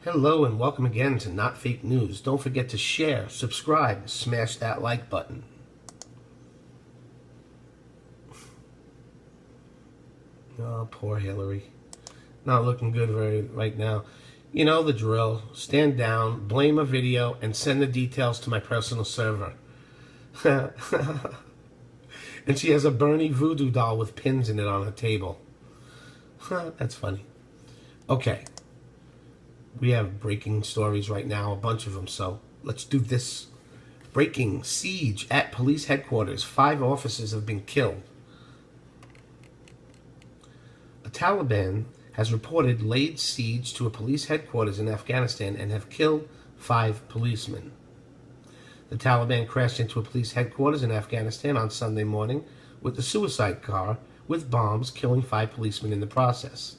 Hello and welcome again to Not Fake News. Don't forget to share, subscribe, smash that like button. Oh, poor Hillary. Not looking good right now. You know the drill. Stand down, blame a video, and send the details to my personal server. And she has a Bernie voodoo doll with pins in it on her table. That's funny. Okay. We have breaking stories right now, a bunch of them, so let's do this. Breaking: siege at police headquarters. 5 officers have been killed. The Taliban has reported laid siege to a police headquarters in Afghanistan and have killed 5 policemen. The Taliban crashed into a police headquarters in Afghanistan on Sunday morning with a suicide car with bombs, killing 5 policemen in the process.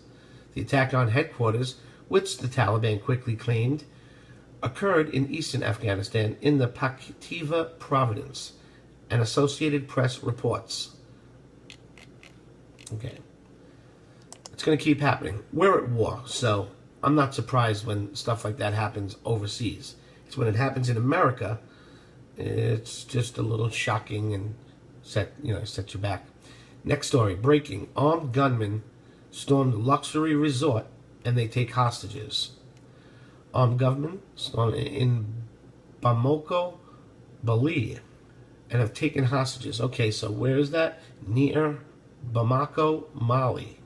The attack on headquarters, which the Taliban quickly claimed, occurred in eastern Afghanistan in the Paktiva province, and Associated Press reports. Okay. It's going to keep happening. We're at war, so I'm not surprised when stuff like that happens overseas. It's when it happens in America, it's just a little shocking and set you back. Next story: breaking: armed gunmen stormed luxury resort and they take hostages. Armed gunmen in Bamako, Bali, and have taken hostages. Okay, so where is that? Near Bamako, Mali.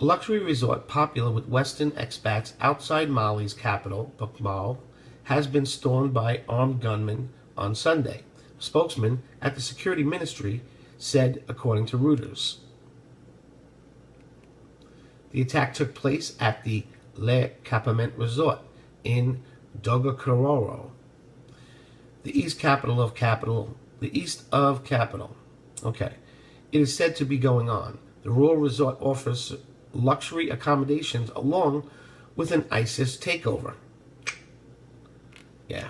A luxury resort popular with Western expats outside Mali's capital, Bamako, has been stormed by armed gunmen on Sunday. A spokesman at the security ministry said, according to Reuters. The attack took place at the Le Campement Resort in Dogokororo, the east of capital. Okay. It is said to be going on. The rural resort offers luxury accommodations along with an ISIS takeover. Yeah.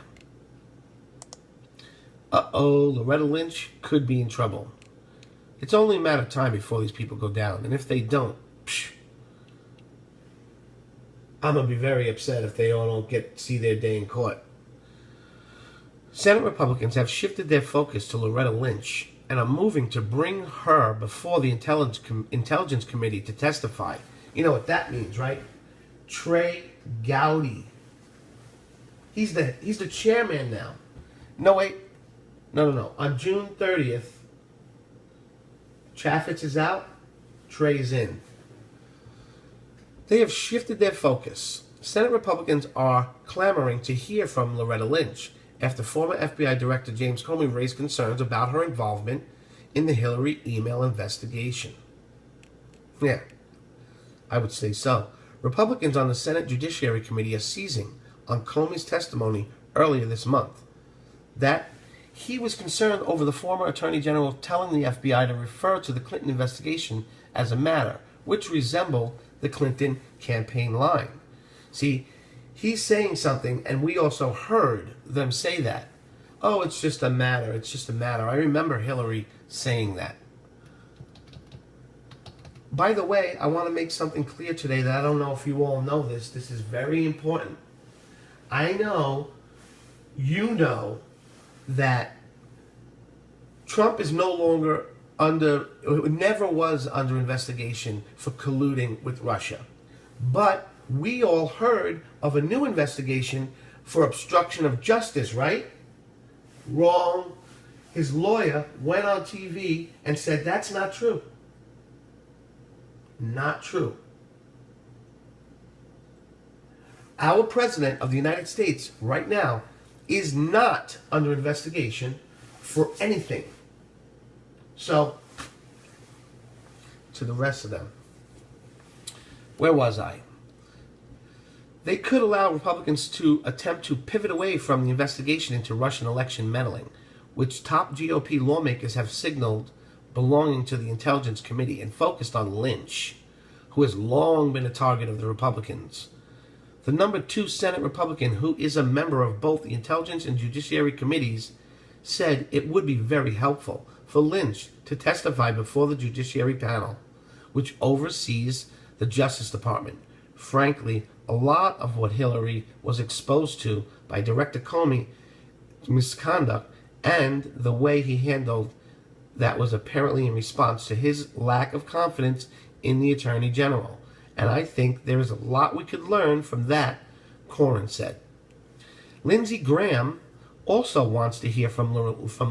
Loretta Lynch could be in trouble. It's only a matter of time before these people go down, and if they don't, I'm going to be very upset if they all don't see their day in court. Senate Republicans have shifted their focus to Loretta Lynch and are moving to bring her before the Intelligence Committee to testify. You know what that means, right? Trey Gowdy. He's the chairman now. No, wait. No. On June 30th, Chaffetz is out, Trey's in. They have shifted their focus. Senate Republicans are clamoring to hear from Loretta Lynch after former FBI Director James Comey raised concerns about her involvement in the Hillary email investigation. Yeah, I would say so. Republicans on the Senate Judiciary Committee are seizing on Comey's testimony earlier this month that he was concerned over the former Attorney General telling the FBI to refer to the Clinton investigation as a matter which resembled the Clinton campaign line. See, he's saying something, and we also heard them say that. Oh, it's just a matter. It's just a matter. I remember Hillary saying that. By the way, I want to make something clear today that I don't know if you all know this. This is very important. I know, you know, that Trump is no longer never was under investigation for colluding with Russia. But we all heard of a new investigation for obstruction of justice, right? Wrong. His lawyer went on TV and said that's not true. Not true. Our president of the United States right now is not under investigation for anything. So, to the rest of them. Where was I? They could allow Republicans to attempt to pivot away from the investigation into Russian election meddling, which top GOP lawmakers have signaled belonging to the Intelligence Committee, and focused on Lynch, who has long been a target of the Republicans. The number 2 Senate Republican, who is a member of both the Intelligence and Judiciary Committees, said it would be very helpful for Lynch to testify before the Judiciary panel, which oversees the Justice Department. Frankly, a lot of what Hillary was exposed to by Director Comey misconduct and the way he handled that was apparently in response to his lack of confidence in the Attorney General. And I think there is a lot we could learn from that, Corrin said. Lindsey Graham also wants to hear from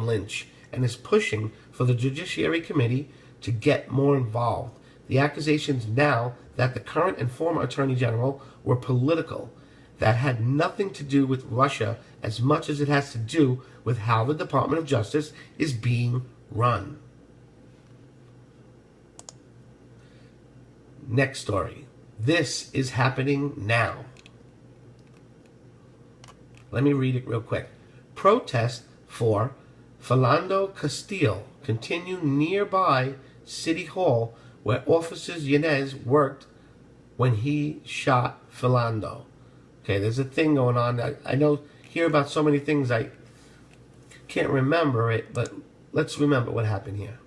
Lynch and is pushing for the Judiciary Committee to get more involved. The accusations now that the current and former Attorney General were political, that had nothing to do with Russia as much as it has to do with how the Department of Justice is being run. Next story. This is happening now. Let me read it real quick. Protests for Philando Castile continue nearby City Hall, where officers Yanez worked when he shot Philando. Okay, there's a thing going on. I know, hear about so many things, I can't remember it, but let's remember what happened here.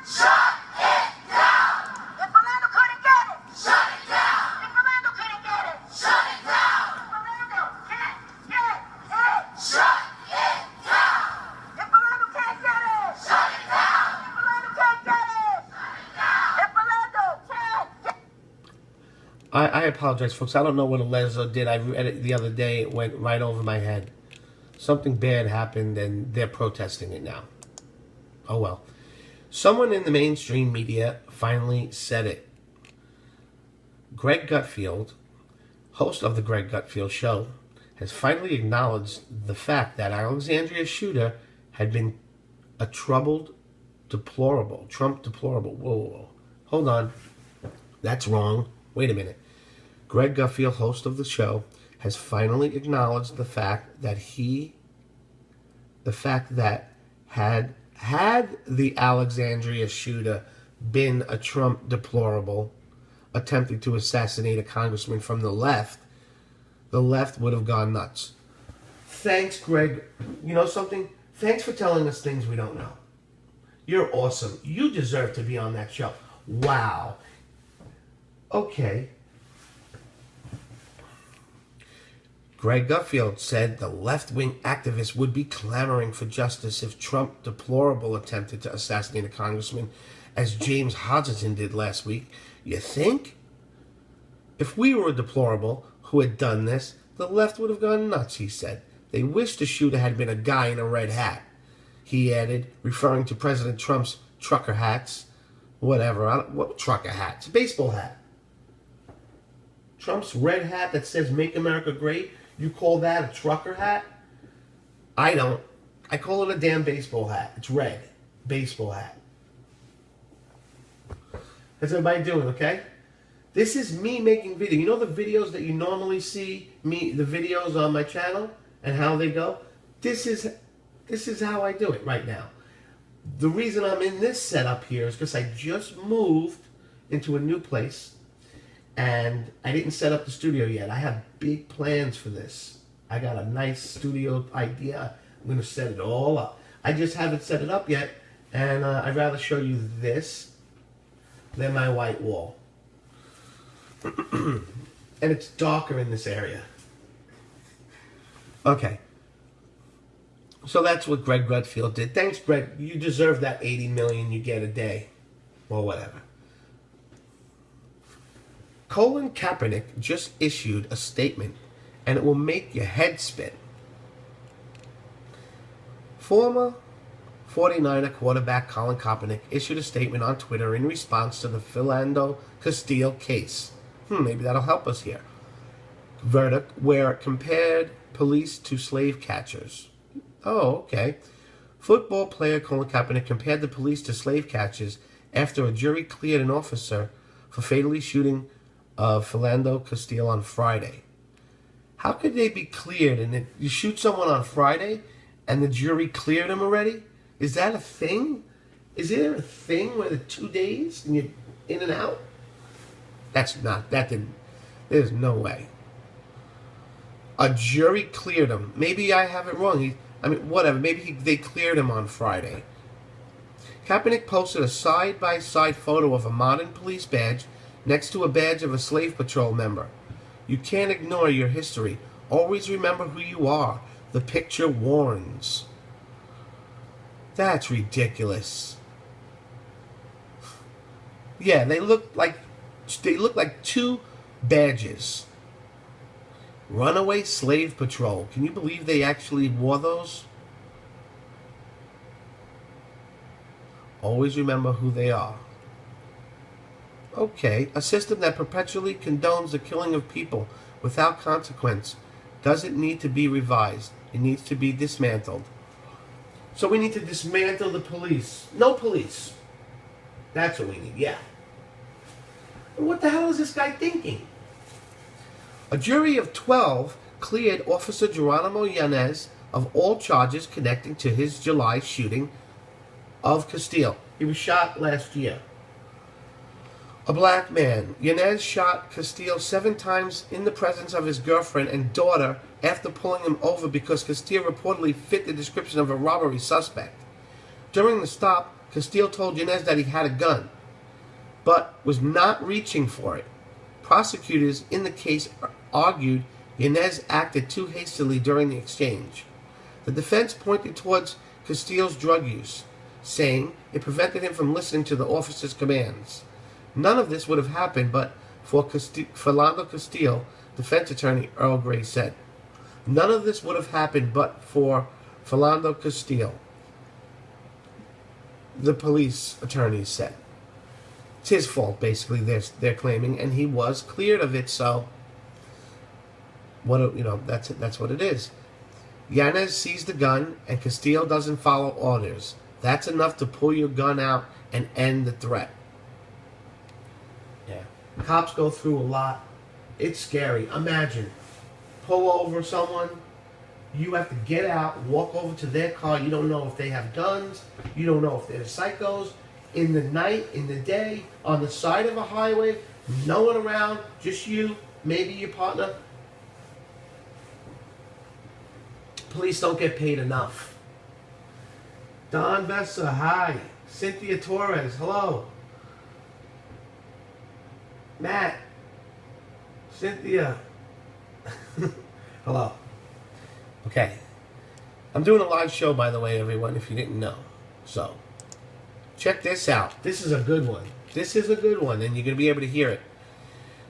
Shut it down! If Philando couldn't get it, shut it down! If Philando couldn't get it, shut it down! If Philando can't get it, shut it down! If Philando can't get it, shut it down! If Philando can't get it, shut it down! If Philando can't get it. I apologize, folks. I don't know what Alezo did. I read it the other day. It went right over my head. Something bad happened, and they're protesting it now. Oh, well. Someone in the mainstream media finally said it. Greg Gutfeld, host of the Greg Gutfeld Show, has finally acknowledged the fact that Alexandria's shooter had been a Trump deplorable. Whoa. Hold on. That's wrong. Wait a minute. Greg Gutfeld, host of the show, has finally acknowledged the fact that had the Alexandria shooter been a Trump deplorable attempting to assassinate a congressman from the left would have gone nuts. Thanks, Greg. You know something? Thanks for telling us things we don't know. You're awesome. You deserve to be on that show. Wow. Okay. Greg Gutfeld said the left-wing activists would be clamoring for justice if Trump deplorable attempted to assassinate a congressman, as James Hodgson did last week. You think? If we were a deplorable who had done this, the left would have gone nuts, he said. They wish the shooter had been a guy in a red hat, he added, referring to President Trump's trucker hats. What trucker hats? Baseball hat. Trump's red hat that says "Make America Great." You call that a trucker hat? I don't. I call it a damn baseball hat. It's red. Baseball hat. How's everybody doing, okay? This is me making video. You know the videos that you normally see, the videos on my channel and how they go? This is how I do it right now. The reason I'm in this setup here is because I just moved into a new place. And I didn't set up the studio yet. I have big plans for this. I got a nice studio idea. I'm going to set it all up. I just haven't set it up yet. And I'd rather show you this than my white wall. And it's darker in this area. Okay. So that's what Greg Gutfeld did. Thanks, Greg. You deserve that $80 million you get a day. Or whatever. Colin Kaepernick just issued a statement, and it will make your head spin. Former 49er quarterback Colin Kaepernick issued a statement on Twitter in response to the Philando Castile case. Maybe that'll help us here. Verdict where it compared police to slave catchers. Oh, okay. Football player Colin Kaepernick compared the police to slave catchers after a jury cleared an officer for fatally shooting of Philando Castile on Friday. How could they be cleared? And you shoot someone on Friday and the jury cleared him already? Is that a thing? Is there a thing where the 2 days and you're in and out? There's no way. A jury cleared him. Maybe I have it wrong. Whatever. Maybe they cleared him on Friday. Kaepernick posted a side-by-side photo of a modern police badge next to a badge of a slave patrol member. You can't ignore your history. Always remember who you are. The picture warns. That's ridiculous. Yeah, they look like two badges. Runaway Slave Patrol. Can you believe they actually wore those? Always remember who they are. Okay, a system that perpetually condones the killing of people without consequence doesn't need to be revised. It needs to be dismantled. So we need to dismantle the police. No police. That's what we need, yeah. What the hell is this guy thinking? A jury of 12 cleared Officer Geronimo Yanez of all charges connecting to his July shooting of Castile. He was shot last year. A black man. Yanez shot Castile 7 times in the presence of his girlfriend and daughter after pulling him over because Castile reportedly fit the description of a robbery suspect. During the stop, Castile told Yanez that he had a gun, but was not reaching for it. Prosecutors in the case argued Yanez acted too hastily during the exchange. The defense pointed towards Castile's drug use, saying it prevented him from listening to the officer's commands. None of this would have happened but for Philando Castile, defense attorney Earl Gray said. None of this would have happened but for Philando Castile, the police attorneys said. It's his fault, basically, they're claiming, and he was cleared of it, so that's what it is. Yanez sees the gun, and Castile doesn't follow orders. That's enough to pull your gun out and end the threat. Yeah. Cops go through a lot. It's scary. Imagine, pull over someone, you have to get out, walk over to their car. You don't know if they have guns. You don't know if they're psychos. In the night, in the day, on the side of a highway, no one around, just you, maybe your partner. Police don't get paid enough. Don Vessa, hi. Cynthia Torres, hello. Matt. Cynthia. Hello. Okay. I'm doing a live show, by the way, everyone, if you didn't know. So, check this out. This is a good one. This is a good one, and you're going to be able to hear it.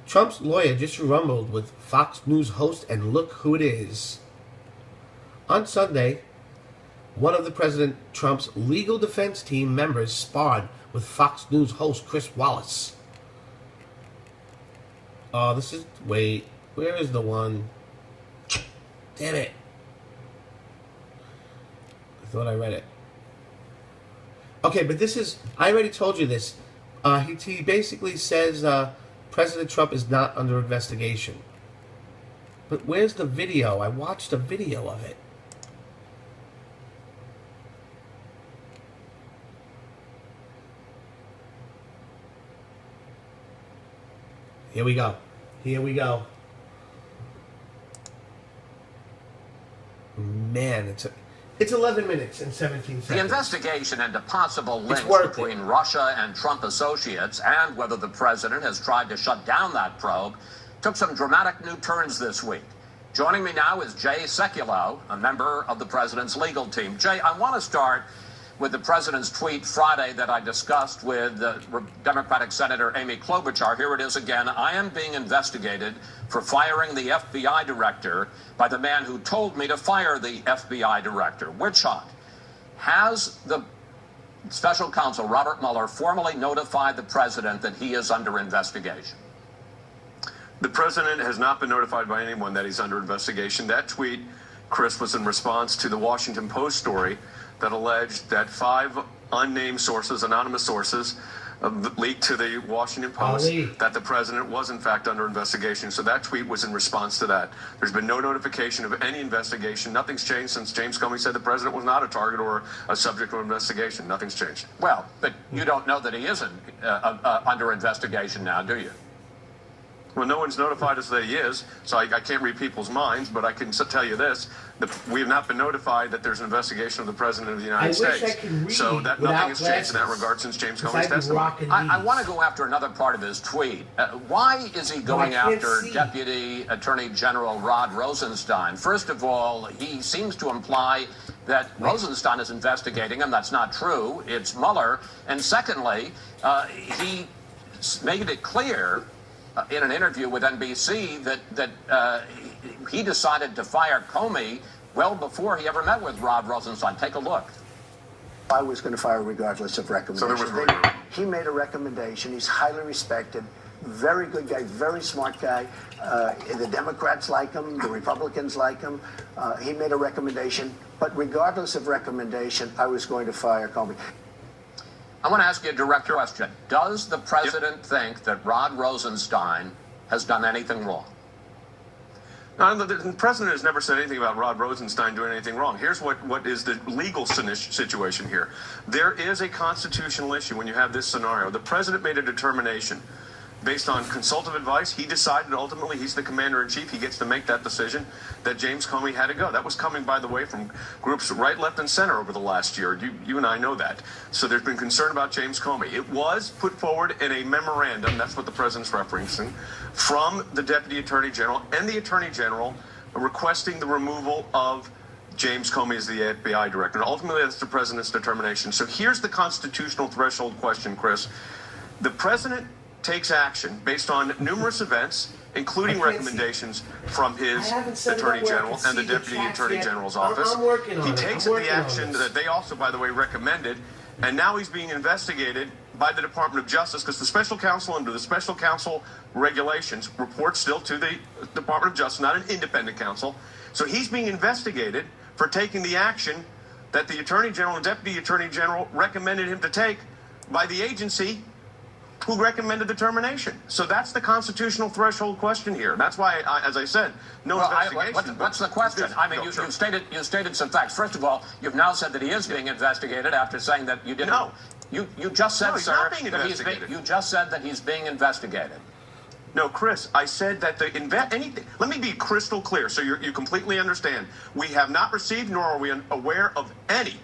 Trump's lawyer just rumbled with Fox News host, and look who it is. On Sunday, one of the President Trump's legal defense team members sparred with Fox News host Chris Wallace. Oh, this is... Wait. Where is the one? Damn it. I thought I read it. Okay, but this is... I already told you this. He basically says President Trump is not under investigation. But where's the video? I watched a video of it. Here we go. Here we go. Man, it's 11 minutes and 17 seconds. The investigation into possible links between Russia and Trump associates and whether the president has tried to shut down that probe took some dramatic new turns this week. Joining me now is Jay Sekulow, a member of the president's legal team. Jay, I want to start with the president's tweet Friday that I discussed with Democratic Senator Amy Klobuchar. Here it is again. I am being investigated for firing the FBI director by the man who told me to fire the FBI director. Witch hunt. Has the special counsel, Robert Mueller, formally notified the president that he is under investigation? The president has not been notified by anyone that he's under investigation. That tweet, Chris, was in response to the Washington Post story that alleged that 5 unnamed sources, anonymous sources, leaked to the Washington Post that the president was in fact under investigation. So that tweet was in response to that. There's been no notification of any investigation. Nothing's changed since James Comey said the president was not a target or a subject of investigation. Nothing's changed. Well, but you don't know that he isn't under investigation now, do you? Well, no one's notified us that he is, so I can't read people's minds, but I can tell you this. We have not been notified that there's an investigation of the President of the United States. I could read so that nothing has changed in that regard since James Comey's testimony. I want to go after another part of his tweet. Why is he going after Deputy Attorney General Rod Rosenstein? First of all, he seems to imply that Rosenstein is investigating him. That's not true. It's Mueller. And secondly, he made it clear in an interview with NBC that he decided to fire Comey well before he ever met with Rod Rosenstein. Take a look. I was going to fire regardless of recommendation. So there was he made a recommendation. He's highly respected. Very good guy, very smart guy. The Democrats like him. The Republicans like him. He made a recommendation. But regardless of recommendation, I was going to fire Comey. I want to ask you a direct question. Does the president think that Rod Rosenstein has done anything wrong? No, the president has never said anything about Rod Rosenstein doing anything wrong. Here's what is the legal situation here. There is a constitutional issue when you have this scenario. The president made a determination based on consultative advice. He decided ultimately, he's the commander-in-chief, he gets to make that decision, that James Comey had to go. That was coming, by the way, from groups right, left, and center over the last year. You and I know that. So there's been concern about James Comey. It was put forward in a memorandum, that's what the president's referencing, from the Deputy Attorney General and the Attorney General requesting the removal of James Comey as the FBI director. And ultimately, that's the president's determination. So here's the constitutional threshold question, Chris. The president takes action based on numerous events, including recommendations from his Attorney General and the Deputy Attorney General's office. He takes the action that they also, by the way, recommended, and now he's being investigated by the Department of Justice because the special counsel, under the special counsel regulations, reports still to the Department of Justice, not an independent counsel. So he's being investigated for taking the action that the Attorney General and Deputy Attorney General recommended him to take by the agency who recommended the termination. So that's the constitutional threshold question here. That's why, as I said, no investigation. What's the question? I mean, you stated some facts. First of all, you've now said that he is being investigated after saying that you didn't. No. You just said, sir, that you just said that he's being investigated. No, Chris, I said that let me be crystal clear so you completely understand. We have not received nor are we aware of any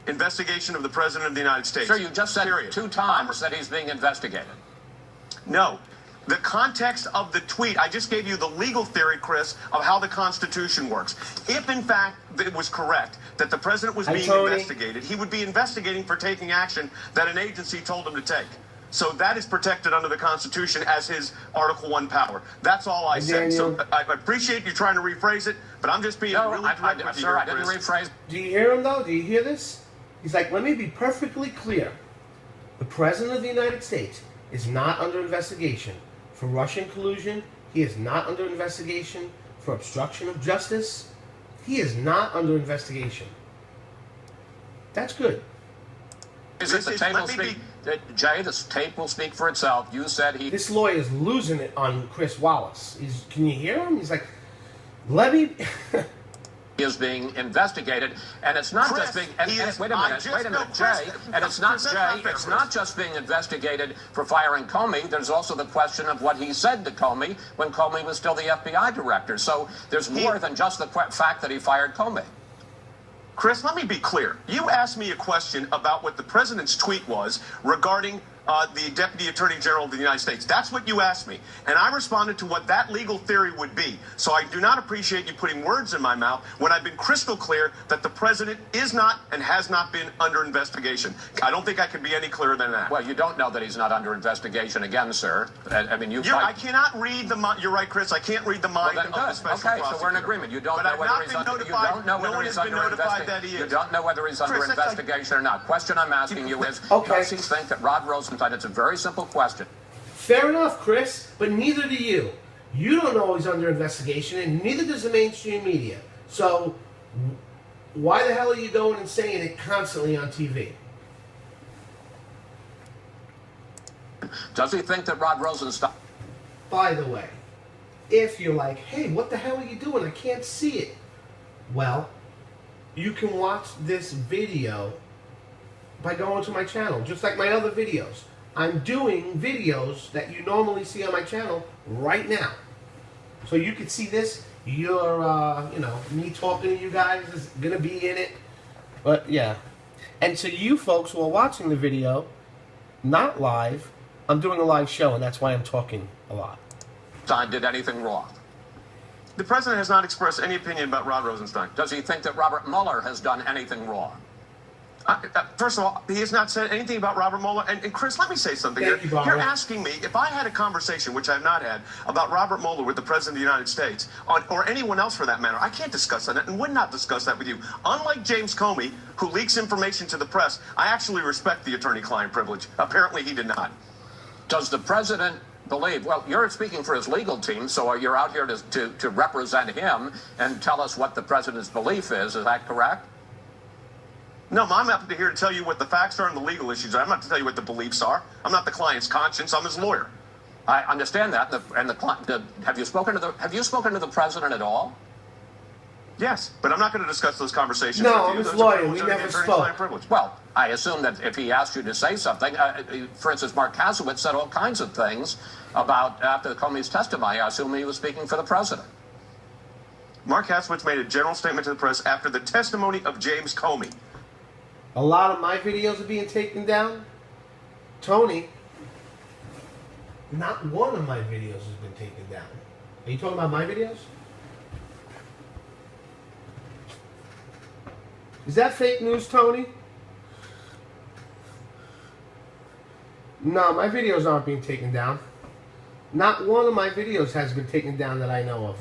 investigation of the President of the United States. Sir, you just said 2 times that he's being investigated. No. The context of the tweet, I just gave you the legal theory, Chris, of how the Constitution works. If, in fact, it was correct that the President was being investigated, he would be investigating for taking action that an agency told him to take. So that is protected under the Constitution as his Article I power. That's all I said. So I appreciate you trying to rephrase it, but I'm just being really direct with you, sir, I didn't rephrase. Do you hear him, though? Do you hear this? He's like, let me be perfectly clear. The President of the United States is not under investigation for Russian collusion. He is not under investigation for obstruction of justice. He is not under investigation. That's good. Jay, this tape will speak for itself. You said he... This lawyer is losing it on Chris Wallace. Can you hear him? He's like, let me... is being investigated, and it's not just being. Wait a minute, Jay. And it's not Jay. It's not just being investigated for firing Comey. There's also the question of what he said to Comey when Comey was still the FBI director. So there's more than just the fact that he fired Comey. Chris, let me be clear. You asked me a question about what the president's tweet was regarding the Deputy Attorney General of the United States. That's what you asked me. And I responded to what that legal theory would be. So I do not appreciate you putting words in my mouth when I've been crystal clear that the president is not and has not been under investigation. I don't think I can be any clearer than that. Well, you don't know that he's not under investigation again, sir. I mean, I cannot read the mind. You're right, Chris. I can't read the mind of the special prosecutor. Okay, so we're in agreement. You don't know whether he's under investigation. You don't know whether he's under investigation or not. Question I'm asking you is, does he think that Rod Rosenstein? It's a very simple question. Fair enough, Chris, but neither do you. You don't know he's under investigation, and neither does the mainstream media. So why the hell are you going and saying it constantly on TV? Does he think that Rod Rosenstein... By the way, if you're like, hey, what the hell are you doing? I can't see it. Well, you can watch this video by going to my channel, just like my other videos. I'm doing videos that you normally see on my channel right now. So you can see this. Your, you know, me talking to you guys is going to be in it. But, yeah. And so you folks who are watching the video, not live, I'm doing a live show, and that's why I'm talking a lot. Stein did anything wrong? The president has not expressed any opinion about Rod Rosenstein. Does he think that Robert Mueller has done anything wrong? First of all, he has not said anything about Robert Mueller. And Chris, let me say something here. You're asking me, if I had a conversation, which I've not had, about Robert Mueller with the President of the United States, or anyone else for that matter, I can't discuss that and would not discuss that with you. Unlike James Comey, who leaks information to the press, I actually respect the attorney-client privilege. Apparently he did not. Does the president believe, well, you're speaking for his legal team, so you're out here to represent him and tell us what the president's belief is that correct? No, I'm not here to tell you what the facts are and the legal issues are. I'm not to tell you what the beliefs are. I'm not the client's conscience. I'm his lawyer. I understand that. Have you spoken to the president at all? Yes, but I'm not going to discuss those conversations. No, with I'm you. his lawyer. We never spoke. Well, I assume that if he asked you to say something, for instance, Mark Kasowitz said all kinds of things about after Comey's testimony. I assume he was speaking for the president. Mark Kasowitz made a general statement to the press after the testimony of James Comey. A lot of my videos are being taken down. Tony, not one of my videos has been taken down. Are you talking about my videos? Is that fake news, Tony? No, my videos aren't being taken down. Not one of my videos has been taken down that I know of.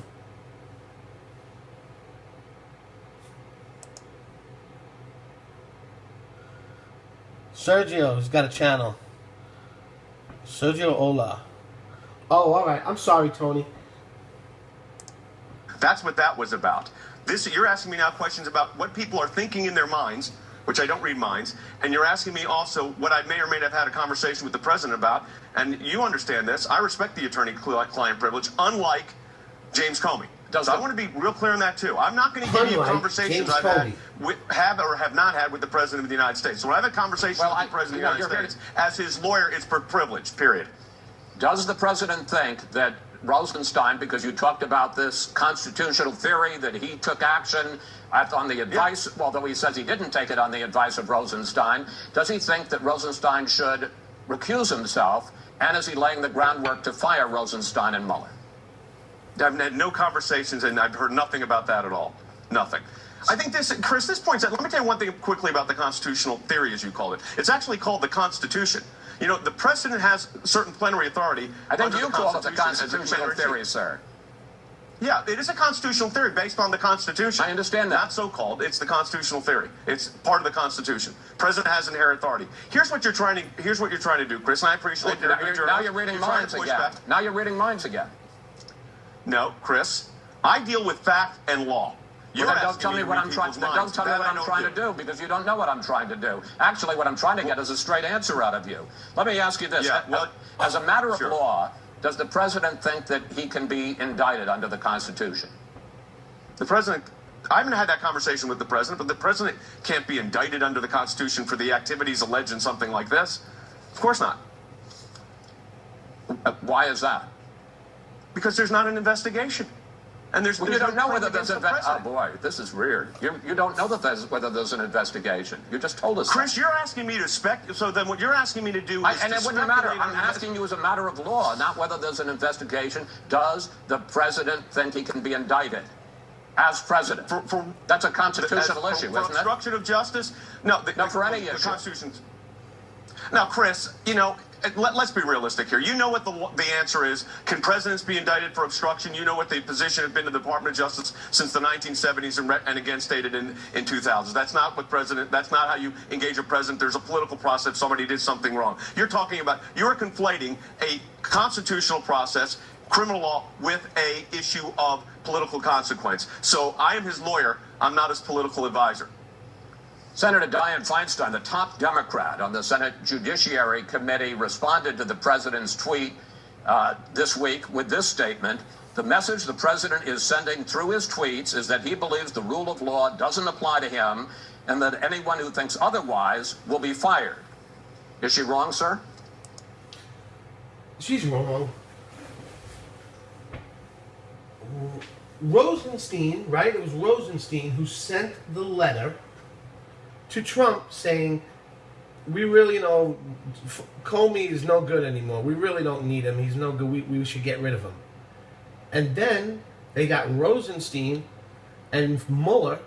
Sergio's got a channel. Sergio Ola. Oh, all right. I'm sorry, Tony. That's what that was about. You're asking me now questions about what people are thinking in their minds, which I don't read minds, and you're asking me also what I may or may not have had a conversation with the president about, and you understand this. I respect the attorney-client privilege, unlike James Comey. So I want to be real clear on that, too. I'm not going to give you conversations I've had or have not had with the President of the United States. So when I have a conversation with the President of the United States, as his lawyer, it's for privilege, period. Does the President think that Rosenstein, because you talked about this constitutional theory that he took action on the advice, although he says he didn't take it on the advice of Rosenstein, does he think that Rosenstein should recuse himself, and is he laying the groundwork to fire Rosenstein and Mueller? I've had no conversations, and I've heard nothing about that at all. Nothing. I think this, Chris, this points out, let me tell you one thing quickly about the constitutional theory, as you call it. It's actually called the Constitution. You know, the president has certain plenary authority. I think you call it the constitutional theory, sir. Yeah, it is a constitutional theory based on the Constitution. I understand that. Not so-called. It's the constitutional theory. It's part of the Constitution. President has inherent authority. Here's what you're trying to do, Chris, and I appreciate now you're reading minds again. Now you're reading minds again. No, Chris. I deal with fact and law. Don't tell me what I'm trying to do, because you don't know what I'm trying to do. Actually, what I'm trying to get is a straight answer out of you. Let me ask you this. As a matter of law, does the president think that he can be indicted under the Constitution? The president, I haven't had that conversation with the president, but the president can't be indicted under the Constitution for the activities alleged in something like this. Of course not. Why is that? Because there's not an investigation. And there's you don't know whether there's an investigation. Oh boy, this is weird. You don't know whether there's an investigation. You just told us. Chris, you're asking me to speculate. So then what you're asking me to do is and it wouldn't matter. I'm asking you as a matter of law, not whether there's an investigation. Does the president think he can be indicted as president? That's a constitutional issue, isn't it? For obstruction of justice? No, for any issue. The Constitution's. Now, Chris, you know, let's be realistic here. You know what the answer is. Can presidents be indicted for obstruction? You know what the position has been to the Department of Justice since the 1970s and again stated in 2000. That's not how you engage a president. There's a political process. Somebody did something wrong. You're conflating a constitutional process, criminal law, with a issue of political consequence. So I am his lawyer. I'm not his political advisor. Senator Dianne Feinstein, the top Democrat on the Senate Judiciary Committee, responded to the president's tweet this week with this statement. The message the president is sending through his tweets is that he believes the rule of law doesn't apply to him and that anyone who thinks otherwise will be fired. Is she wrong, sir? She's wrong. Rosenstein, right? It was Rosenstein who sent the letter to Trump saying, we really know Comey is no good anymore. We really don't need him. He's no good. We should get rid of him. And then they got Rosenstein and Mueller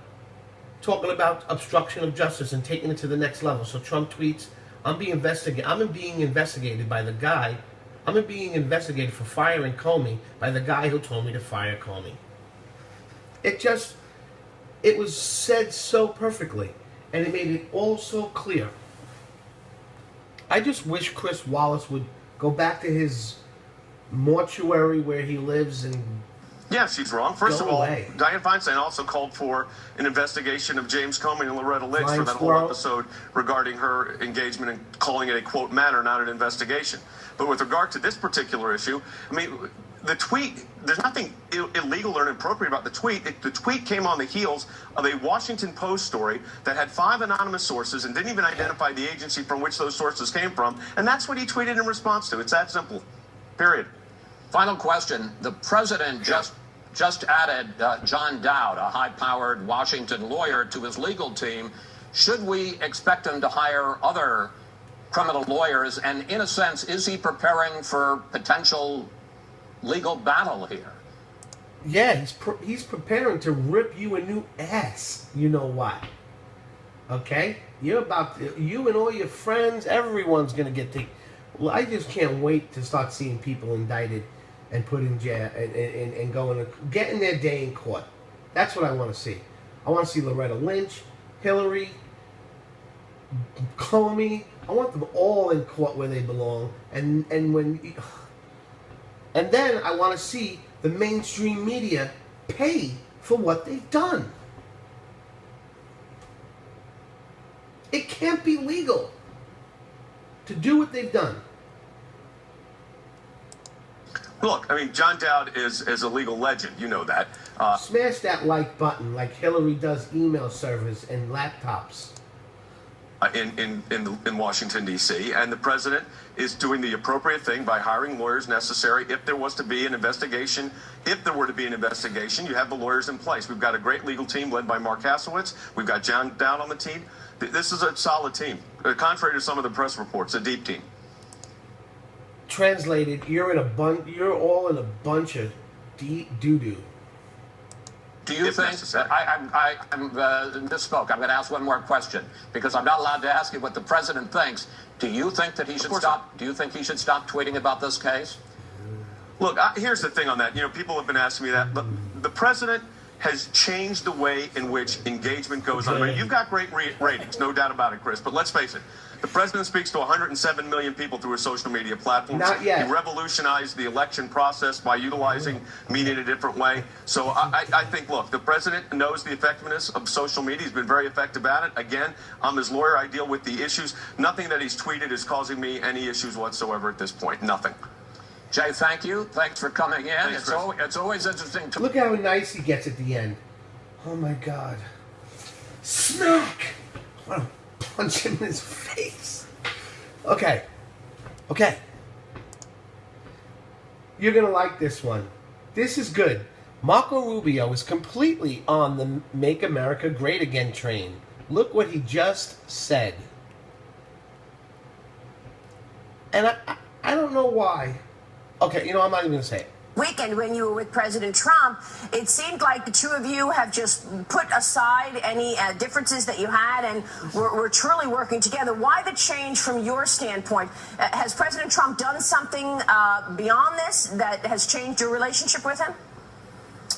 talking about obstruction of justice and taking it to the next level. So Trump tweets, I'm being investigated by the guy. I'm being investigated for firing Comey by the guy who told me to fire Comey. It was said so perfectly, and it made it all so clear. I just wish Chris Wallace would go back to his mortuary where he lives and yeah, she's wrong. First of all, away. Dianne Feinstein also called for an investigation of James Comey and Loretta Lynch Flying for that squirrel. whole episode regarding her engagement and calling it a, quote, matter, not an investigation. But with regard to this particular issue, I mean, the tweet, there's nothing illegal or inappropriate about the tweet. The tweet came on the heels of a Washington Post story that had 5 anonymous sources and didn't even identify the agency from which those sources came from. And that's what he tweeted in response to. It's that simple. Period. Final question. The president just added John Dowd, a high-powered Washington lawyer, to his legal team. Should we expect him to hire other criminal lawyers? And in a sense, is he preparing for potential legal battle here? yeah, he's preparing to rip you a new ass. You know why? Okay, you and all your friends, everyone's gonna get the. Well, I just can't wait to start seeing people indicted and put in jail and getting their day in court. That's what I want to see. I want to see Loretta Lynch, Hillary, Comey. I want them all in court where they belong. And then I want to see the mainstream media pay for what they've done. It can't be legal to do what they've done. Look, I mean, John Dowd is a legal legend. You know that. Smash that like button like Hillary does email servers and laptops. In Washington, D.C., and the president is doing the appropriate thing by hiring lawyers necessary if there was to be an investigation. If there were to be an investigation, you have the lawyers in place. We've got a great legal team led by Mark Hasowitz. We've got John Dowd on the team. This is a solid team. Contrary to some of the press reports, a deep team. Translated, you're all in a bunch of doo-doo. Do you think, I misspoke, I'm going to ask one more question, because I'm not allowed to ask you what the president thinks. Do you think that he should stop, tweeting about this case? Look, here's the thing on that. You know, people have been asking me that. The president has changed the way in which engagement goes on. You've got great ratings, no doubt about it, Chris, but let's face it. The president speaks to 107 million people through his social media platforms. Not yet. He revolutionized the election process by utilizing media in a different way. So I think, look, the president knows the effectiveness of social media. He's been very effective at it. Again, I'm his lawyer. I deal with the issues. Nothing that he's tweeted is causing me any issues whatsoever at this point. Nothing. Jay, thank you. Thanks for coming in. Thanks, It's always interesting to... Look how nice he gets at the end. Oh my God. Smack! I want to punch him in his face. Okay. You're going to like this one. This is good. Marco Rubio is completely on the Make America Great Again train. Look what he just said. And I don't know why. Okay, I'm not even going to say it. Weekend when you were with President Trump, it seemed like the two of you have just put aside any differences that you had and were truly working together. Why the change from your standpoint? Has President Trump done something beyond this that has changed your relationship with him?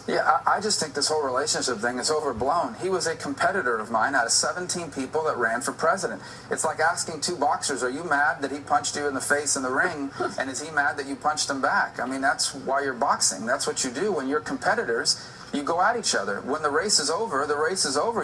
Yeah, I just think this whole relationship thing is overblown. He was a competitor of mine out of 17 people that ran for president. It's like asking two boxers, are you mad that he punched you in the face in the ring, and is he mad that you punched him back? I mean, that's why you're boxing. That's what you do when you're competitors. You go at each other. When the race is over, the race is over.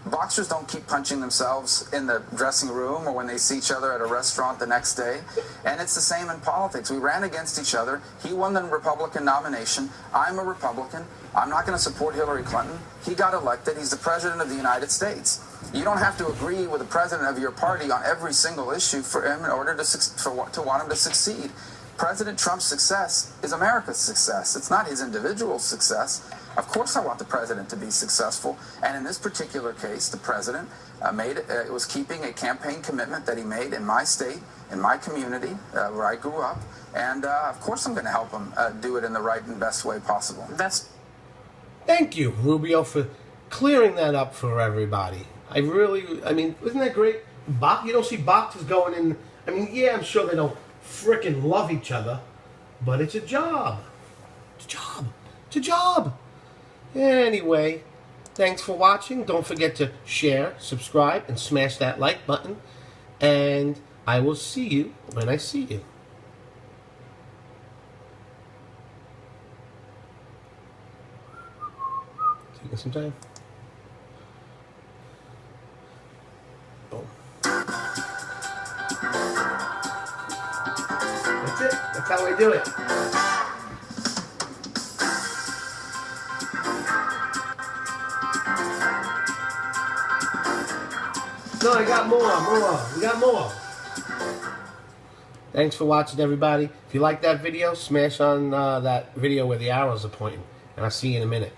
Boxers don't keep punching themselves in the dressing room or when they see each other at a restaurant the next day. And it's the same in politics. We ran against each other. He won the Republican nomination. I'm a Republican. I'm not going to support Hillary Clinton. He got elected. He's the president of the United States. You don't have to agree with the president of your party on every single issue for him in order to want him to succeed. President Trump's success is America's success. It's not his individual success. Of course I want the president to be successful, and in this particular case, the president was keeping a campaign commitment that he made in my state, in my community, where I grew up, and of course I'm going to help him do it in the right and best way possible. Thank you, Rubio, for clearing that up for everybody. I mean, isn't that great? You don't see boxers going in, I mean, yeah, I'm sure they don't frickin' love each other, but it's a job. It's a job. It's a job. Anyway, thanks for watching. Don't forget to share, subscribe, and smash that like button. And I will see you when I see you. Taking some time. Boom. That's it. That's how we do it. No, I got more. We got more. Thanks for watching, everybody. If you like that video, smash on that video where the arrows are pointing. And I'll see you in a minute.